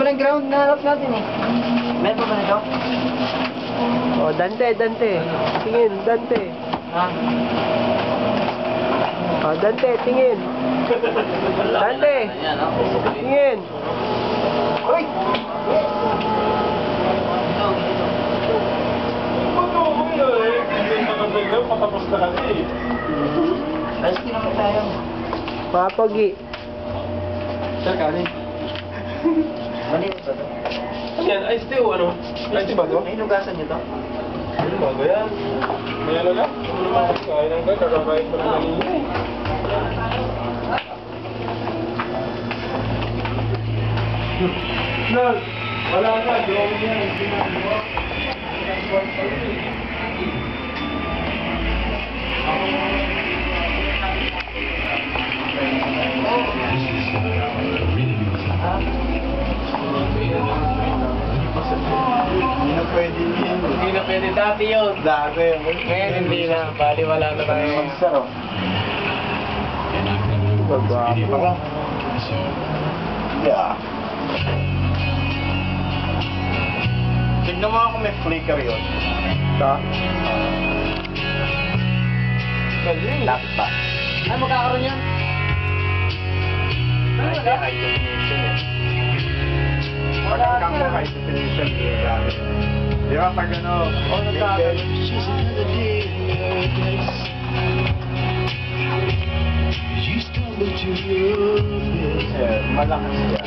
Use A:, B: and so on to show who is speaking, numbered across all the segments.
A: walang ground na harap natin eh. Meron ba nito?
B: Oh, Dante, Dante. Tingin, Dante.
A: Ha?
B: Oh, Dante, tingin. Dante. Tingin.
A: Uy!
C: Patapos na kami.
A: Ayos din naman tayo.
B: Papogi.
C: Sir, kanin.
A: Mali ba ito?
C: Ano yan? Ice tea o ano? Ice tea ba ito?
A: May hinugasan niyo to?
C: Ano bago yan? May ano na? Kain lang ba? Kakakain pa rin kanina eh. Nag! Wala ka. Drawing yan. Hindi na.
A: Hindi na pwede yun.
C: Hindi na pwede dati yun.
A: Dati yun.
C: Ngayon hindi na. Bali wala na tayo.
A: Magsaro.
B: Bagwapo.
A: Baka. Yeah. Tignan mo ako may flicker yun.
B: Ito.
A: Lapit ba?
C: Ay, magkakaroon yan.
A: Ay, high definition eh. Pag ang camera high definition dito. Di ba pag ano?
C: Oh, nagkakaroon.
A: Malakas siya.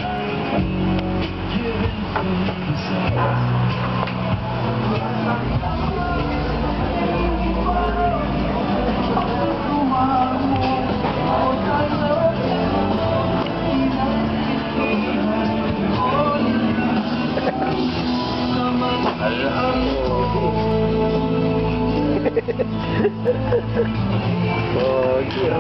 B: Oh, dear.